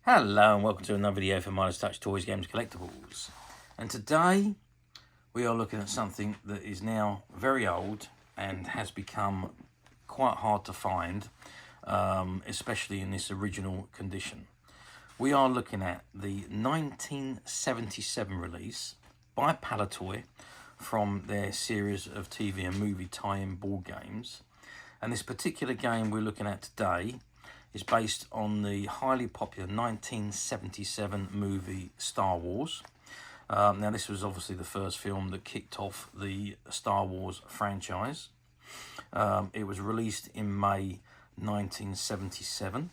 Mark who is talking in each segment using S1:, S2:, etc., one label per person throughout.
S1: Hello and welcome to another video for Midas Touch Toys, Games, Collectibles. And today we are looking at something that is now very old and has become quite hard to find, especially in this original condition. We are looking at the 1977 release by Palitoy from their series of TV and movie tie-in board games. And this particular game we're looking at today is based on the highly popular 1977 movie Star Wars. Now this was obviously the first film that kicked off the Star Wars franchise. It was released in May 1977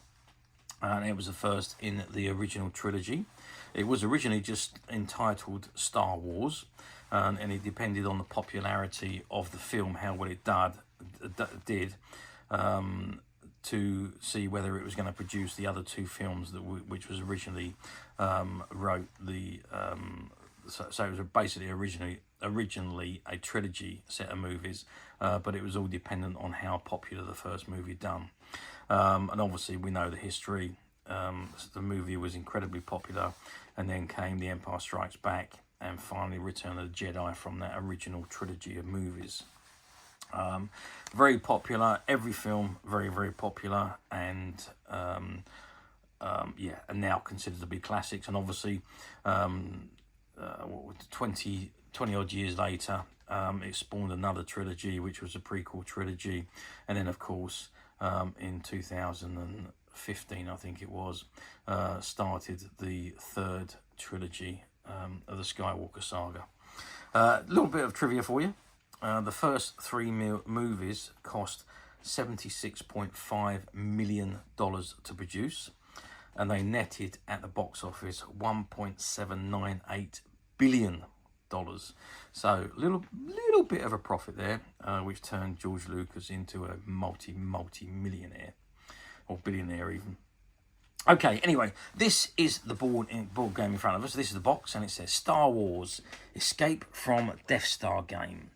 S1: and it was the first in the original trilogy. It was originally just entitled Star Wars, and it depended on the popularity of the film, how well it did, to see whether it was going to produce the other two films that which was originally wrote the so it was basically originally a trilogy set of movies, but it was all dependent on how popular the first movie done. And obviously we know the history. The movie was incredibly popular, and then came The Empire Strikes Back and finally Return of the Jedi from that original trilogy of movies. Very popular, every film very popular, and yeah, and now considered to be classics. And obviously 20 odd years later, it spawned another trilogy, which was a prequel trilogy, and then of course in 2015 I think it was, started the third trilogy of the Skywalker saga. A little bit of trivia for you. The first three movies cost $76.5 million to produce, and they netted at the box office $1.798 billion. So little bit of a profit there, which turned George Lucas into a multi-millionaire, or billionaire even. Okay, anyway, this is the board game in front of us. This is the box, and it says Star Wars Escape from Death Star game.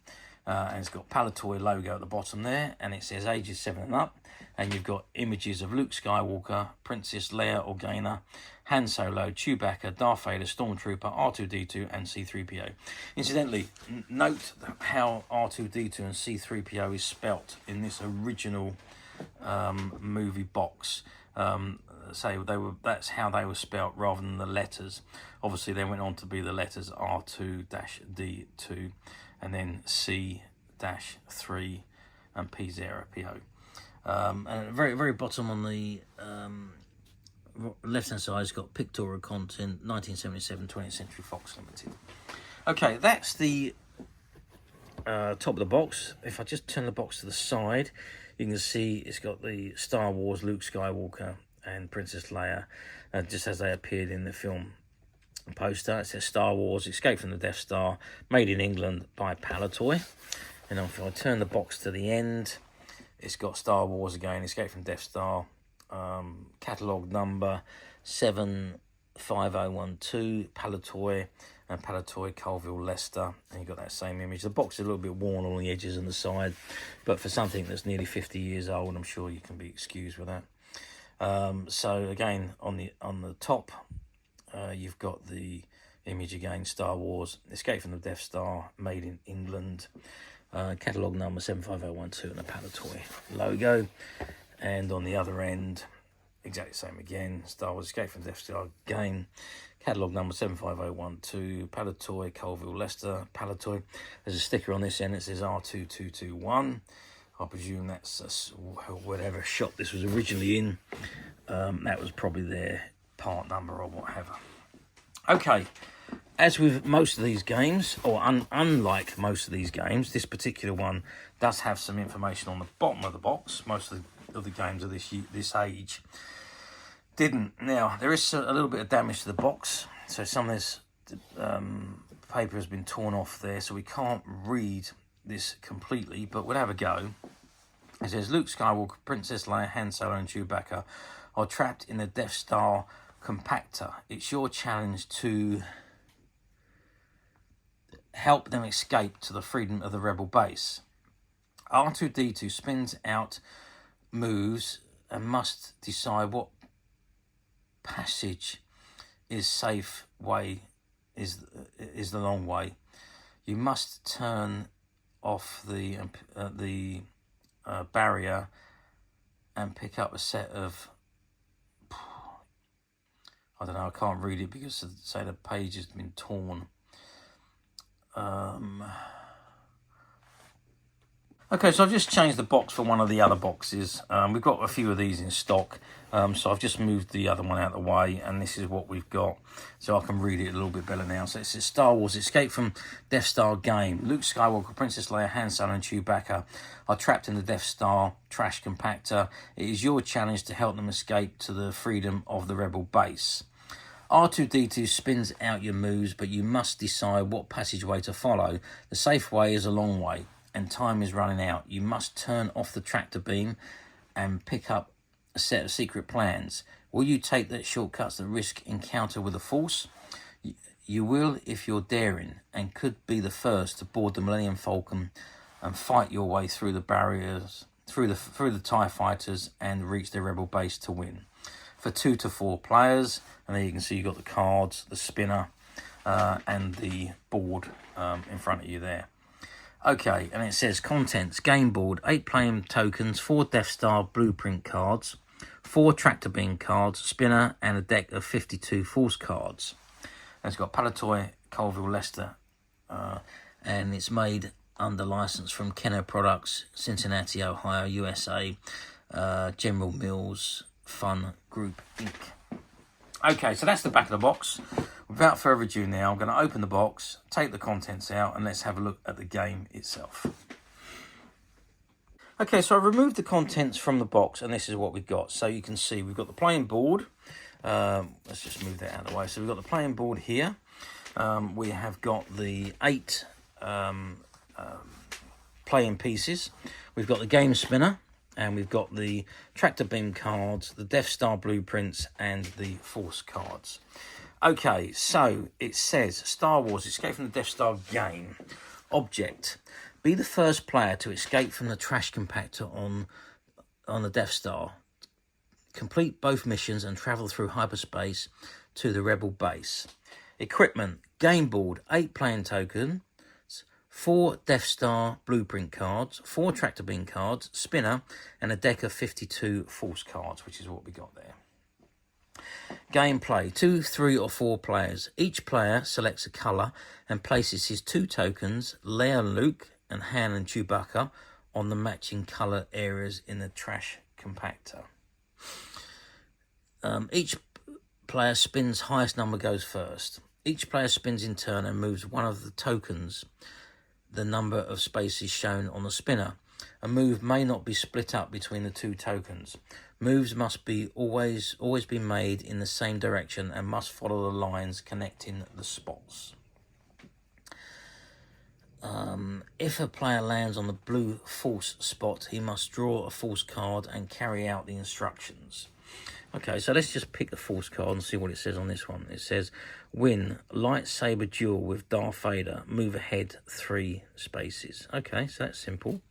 S1: And it's got Palitoy logo at the bottom there, and it says ages 7 and up. And you've got images of Luke Skywalker, Princess Leia Organa, Han Solo, Chewbacca, Darth Vader, Stormtrooper, R2D2 and C3PO. Incidentally, note how R2D2 and C3PO is spelt in this original movie box. That's how they were spelt rather than the letters. Obviously they went on to be the letters R2-D2 and then C-3 and P0PO. And at the very bottom on the left hand side has got pictorial content 1977 20th Century Fox Limited. Okay, that's the top of the box. If I just turn the box to the side, you can see it's got the Star Wars Luke Skywalker and Princess Leia, just as they appeared in the film poster. It says Star Wars Escape from the Death Star, made in England by Palitoy. And if I turn the box to the end, it's got Star Wars again, Escape from Death Star, catalogue number 75012, Palitoy, and Palitoy, Colville, Leicester. And you've got that same image. The box is a little bit worn on the edges and the side, but for something that's nearly 50 years old, I'm sure you can be excused with that. So again, on the top, you've got the image again, Star Wars Escape from the Death Star, made in England, catalogue number 75012 and a Palitoy logo. And on the other end, exactly the same again, Star Wars Escape from the Death Star again, catalogue number 75012, Palitoy, Colville, Leicester, Palitoy. There's a sticker on this end that says R2221. I presume that's whatever shop this was originally in. That was probably their part number or whatever. Okay, as with most of these games, or unlike most of these games, this particular one does have some information on the bottom of the box. Most of the games of this age didn't. Now, there is a little bit of damage to the box, so some of this paper has been torn off there, so we can't read this completely, but we'll have a go. It says Luke Skywalker, Princess Leia, Han Solo and Chewbacca are trapped in the Death Star Compactor. It's your challenge to help them escape to the freedom of the rebel base. R2D2 spins out moves and must decide what passage is safe way is the long way. You must turn off the barrier and pick up a set of, I don't know, I can't read it because say the page has been torn. Okay, so I've just changed the box for one of the other boxes. We've got a few of these in stock, so I've just moved the other one out of the way, and this is what we've got, so I can read it a little bit better now. So it says Star Wars Escape from Death Star game. Luke Skywalker, Princess Leia, Han Solo and Chewbacca are trapped in the Death Star Trash Compactor. It is your challenge to help them escape to the freedom of the Rebel base. R2D2 spins out your moves, but you must decide what passageway to follow. The safe way is a long way, and time is running out. You must turn off the tractor beam and pick up a set of secret plans. Will you take the shortcuts that risk encounter with the Force? You will if you're daring, and could be the first to board the Millennium Falcon and fight your way through the barriers, through the TIE fighters, and reach the Rebel base to win. For 2 to 4 players, and there you can see you've got the cards, the spinner, and the board in front of you there. Okay, and it says contents, game board, 8 playing tokens, 4 Death Star blueprint cards, 4 tractor beam cards, spinner, and a deck of 52 Force cards. And it's got Palitoy, Colville, Leicester, and it's made under license from Kenner Products, Cincinnati, Ohio, USA, General Mills Fun Group Inc. Okay, so that's the back of the box. Without further ado now, I'm going to open the box, take the contents out, and let's have a look at the game itself. Okay, so I've removed the contents from the box, and this is what we've got. So you can see we've got the playing board. Let's just move that out of the way. So we've got the playing board here. We have got the 8 playing pieces. We've got the game spinner. And we've got the tractor beam cards, the Death Star blueprints, and the Force cards. Okay, so it says Star Wars Escape from the Death Star game. Object: be the first player to escape from the trash compactor on the Death Star. Complete both missions and travel through hyperspace to the Rebel base. Equipment: game board, 8 playing tokens, 4 Death Star blueprint cards, 4 tractor beam cards, spinner, and a deck of 52 Force cards, which is what we got there. Gameplay: 2, 3, or 4 players. Each player selects a colour and places his 2 tokens, Leia and Luke, and Han and Chewbacca, on the matching colour areas in the trash compactor. Each player spins highest number goes first. Each player spins in turn and moves one of the tokens the number of spaces shown on the spinner. A move may not be split up between the 2 tokens. Moves must be always be made in the same direction and must follow the lines connecting the spots. If a player lands on the blue Force spot, he must draw a Force card and carry out the instructions. Okay, so let's just pick the Force card and see what it says on this one. It says, win lightsaber duel with Darth Vader. Move ahead 3 spaces. Okay, so that's simple.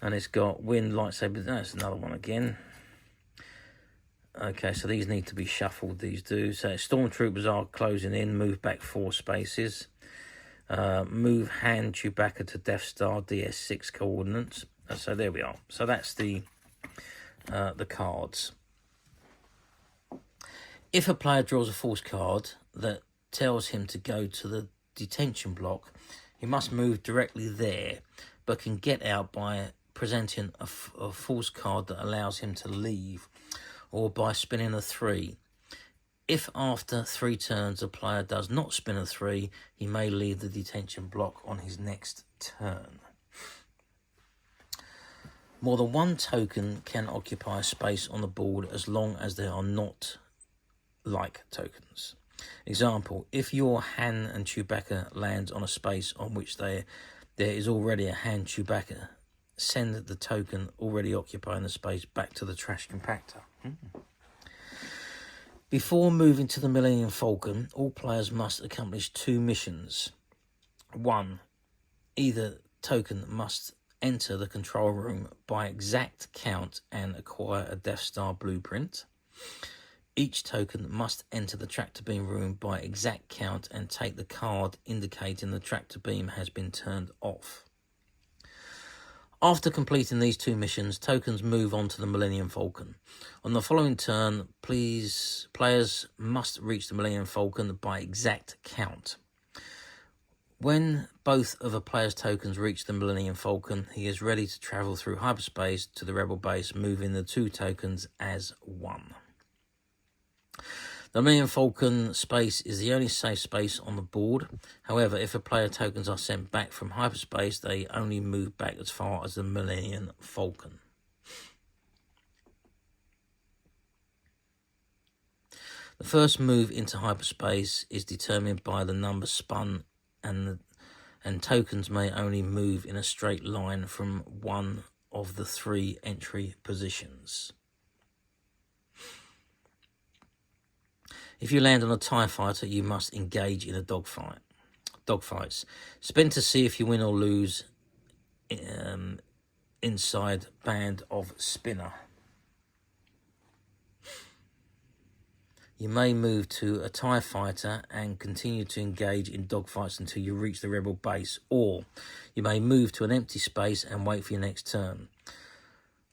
S1: And it's got win lightsaber. That's another one again. Okay, so these need to be shuffled. These do. So stormtroopers are closing in. Move back 4 spaces. Move Han Chewbacca to Death Star DS6 coordinates. So there we are. So that's the cards. If a player draws a Force card that tells him to go to the detention block, he must move directly there, but can get out by presenting a Force card that allows him to leave, or by spinning a 3. If after 3 turns a player does not spin a 3, he may leave the detention block on his next turn. More than 1 token can occupy a space on the board as long as they are not like tokens. Example: if your Han and Chewbacca lands on a space on which there is already a Han Chewbacca, send the token already occupying the space back to the trash compactor. Before moving to the Millennium Falcon, all players must accomplish 2 missions. 1. Either token must enter the control room by exact count and acquire a Death Star blueprint. Each token must enter the tractor beam room by exact count and take the card indicating the tractor beam has been turned off. After completing these 2 missions, tokens move on to the Milennium Falcon. On the following turn, players must reach the Milennium Falcon by exact count. When both of a player's tokens reach the Milennium Falcon, he is ready to travel through hyperspace to the Rebel base, moving the 2 tokens as one. The Millennium Falcon space is the only safe space on the board. However, if a player tokens are sent back from hyperspace, they only move back as far as the Millennium Falcon. The first move into hyperspace is determined by the number spun, and tokens may only move in a straight line from one of the 3 entry positions. If you land on a TIE fighter, you must engage in a dogfight. Dogfights. Spin to see if you win or lose inside band of Spinner. You may move to a TIE fighter and continue to engage in dogfights until you reach the Rebel base, or you may move to an empty space and wait for your next turn.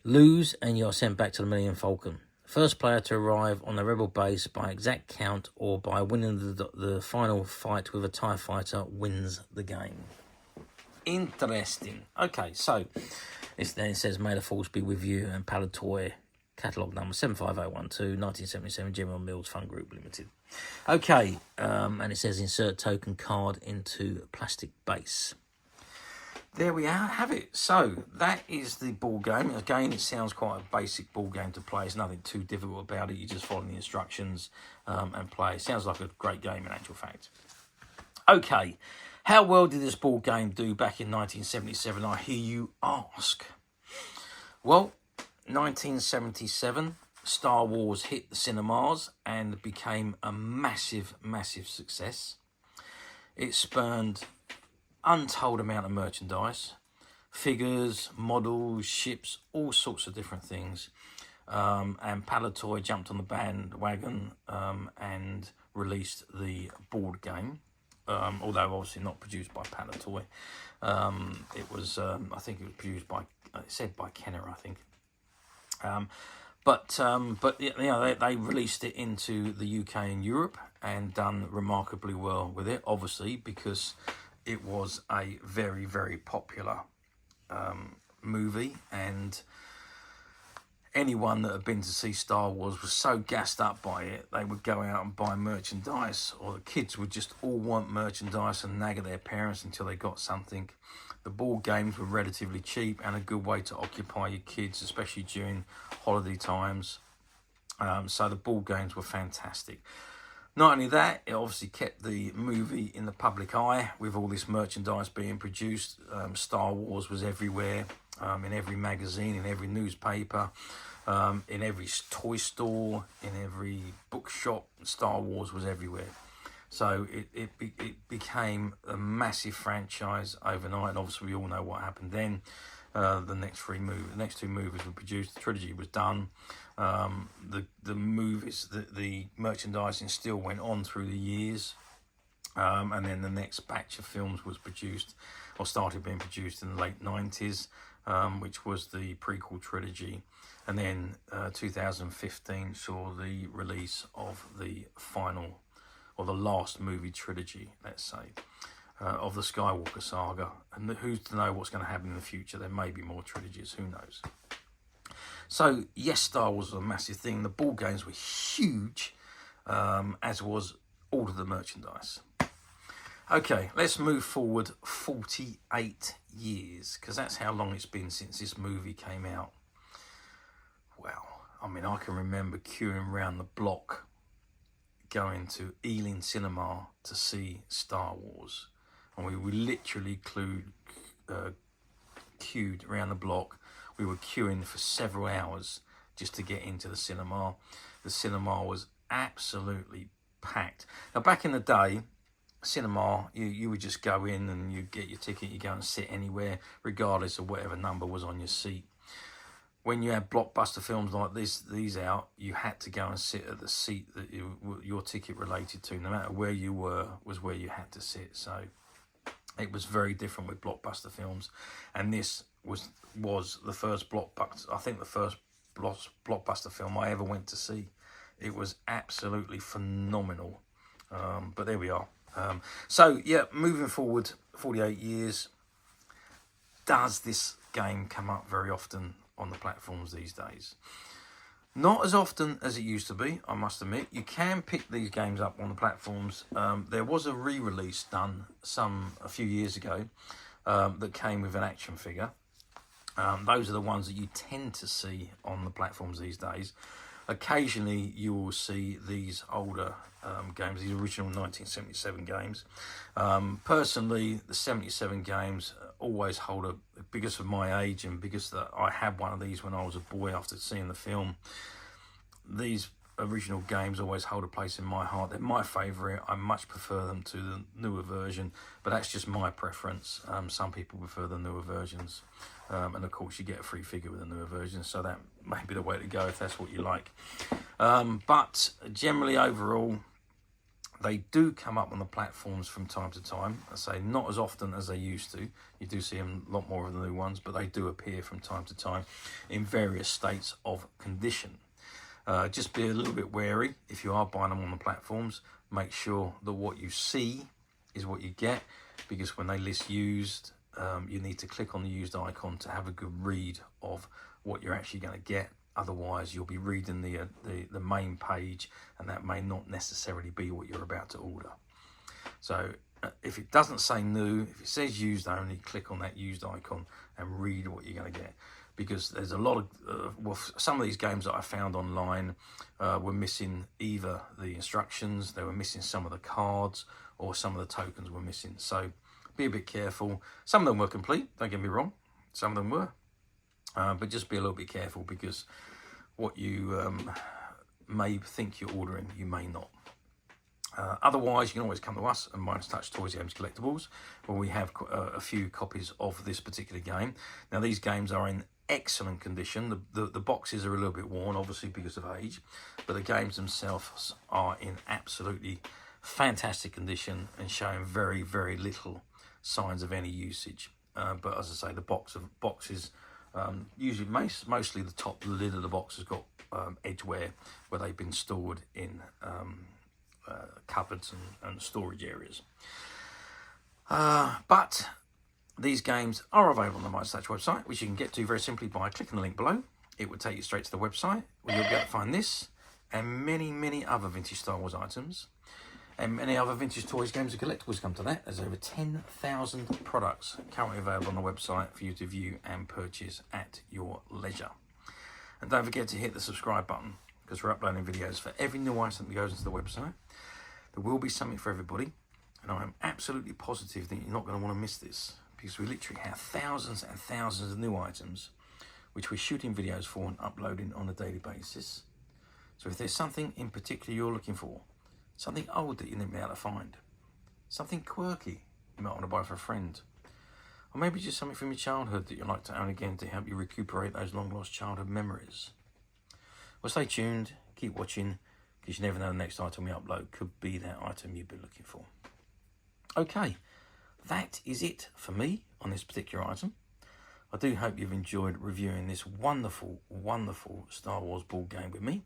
S1: Lose and you are sent back to the Millennium Falcon. First player to arrive on the Rebel base by exact count or by winning the final fight with a TIE fighter wins the game. Interesting. Okay, so then it says, "May the Force be with you," and Palitoy, catalogue number 75012, 1977, General Mills Fund Group Limited. Okay, and it says insert token card into plastic base. There we are, have it. So that is the ball game. Again, it sounds quite a basic ball game to play. There's nothing too difficult about it. You just follow the instructions and play. It sounds like a great game in actual fact. Okay, how well did this ball game do back in 1977, I hear you ask? Well, 1977, Star Wars hit the cinemas and became a massive, massive success. It spurned untold amount of merchandise, figures, models, ships, all sorts of different things. And Palitoy jumped on the bandwagon and released the board game, although obviously not produced by Palitoy. It was, I think it was produced by, it said by Kenner, I think. But you know, they released it into the UK and Europe and done remarkably well with it, obviously, because it was a very, very popular movie, and anyone that had been to see Star Wars was so gassed up by it, they would go out and buy merchandise, or the kids would just all want merchandise and nag at their parents until they got something. The board games were relatively cheap and a good way to occupy your kids, especially during holiday times. So the board games were fantastic. Not only that, it obviously kept the movie in the public eye with all this merchandise being produced. Star Wars was everywhere, in every magazine, in every newspaper, in every toy store, in every bookshop. Star Wars was everywhere. So it became a massive franchise overnight, and obviously we all know what happened then. The next two movies were produced. The trilogy was done. The movies, the merchandising still went on through the years, and then the next batch of films was produced, or started being produced in the late 90s, which was the prequel trilogy, and then 2015 saw the release of the final, or the last movie trilogy, let's say, of the Skywalker saga. And who's to know what's going to happen in the future? There may be more trilogies, who knows? So, yes, Star Wars was a massive thing. The ball games were huge, as was all of the merchandise. Okay, let's move forward 48 years, because that's how long it's been since this movie came out. Well, I mean, I can remember queuing around the block, going to Ealing Cinema to see Star Wars. And we literally queued around the block. We were queuing for several hours just to get into the cinema. The cinema was absolutely packed. Now, back in the day, cinema, you would just go in and you get your ticket, you go and sit anywhere, regardless of whatever number was on your seat. when you had blockbuster films like these out, you had to go and sit at the seat that your ticket related to. No matter where you were, was where you had to sit. So it was very different with blockbuster films, and this was the first blockbuster. I think the first blockbuster film I ever went to see. It was absolutely phenomenal. But there we are. So yeah, moving forward 48 years, does this game come up very often on the platforms these days? Not as often as it used to be, I must admit. You can pick these games up on the platforms. There was a re-release done a few years ago that came with an action figure. Those are the ones that you tend to see on the platforms these days. Occasionally you will see these older games, these original 1977 games. Personally, the 77 games always hold because of my age and because that I had one of these when I was a boy after seeing the film. These original games always hold a place in my heart. They're my favourite. I much prefer them to the newer version, but that's just my preference. Some people prefer the newer versions, and of course you get a free figure with the newer version, so that may be the way to go if that's what you like. But generally overall, they do come up on the platforms from time to time. I say not as often as they used to. You do see them a lot more of the new ones, but they do appear from time to time in various states of condition. Just be a little bit wary if you are buying them on the platforms. Make sure that what you see is what you get, because when they list used, you need to click on the used icon to have a good read of what you're actually going to get. Otherwise, you'll be reading the main page, and that may not necessarily be what you're about to order. So if it doesn't say new, if it says used only, click on that used icon and read what you're going to get. Because there's a lot of, some of these games that I found online were missing either the instructions, they were missing some of the cards, or some of the tokens were missing. So be a bit careful. Some of them were complete, don't get me wrong, some of them were. But just be a little bit careful, because what you may think you're ordering, you may not. Otherwise, you can always come to us and Midas Touch Toys Games Collectibles, where we have a few copies of this particular game. Now, these games are in excellent condition. The boxes are a little bit worn, obviously because of age, but the games themselves are in absolutely fantastic condition and showing very, very little signs of any usage. But as I say, the boxes, usually mostly the top lid of the box has got edge wear where they've been stored in cupboards and storage areas. But these games are available on the Midas Touch website, which you can get to very simply by clicking the link below. It will take you straight to the website, where you'll be able to find this and many, many other vintage Star Wars items, and many other vintage toys, games and collectibles come to that. There's over 10,000 products currently available on the website for you to view and purchase at your leisure. And don't forget to hit the subscribe button, because we're uploading videos for every new item that goes into the website. There will be something for everybody, and I'm absolutely positive that you're not going to want to miss this, because we literally have thousands and thousands of new items which we're shooting videos for and uploading on a daily basis. So if there's something in particular you're looking for, something old that you didn't be able to find, something quirky you might want to buy for a friend, or maybe just something from your childhood that you'd like to own again to help you recuperate those long lost childhood memories, well, stay tuned, keep watching, because you never know the next item we upload could be that item you've been looking for. Okay, that is it for me on this particular item. I do hope you've enjoyed reviewing this wonderful, wonderful Star Wars board game with me.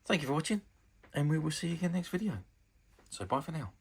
S1: Thank you for watching, and we will see you again next video. So bye for now.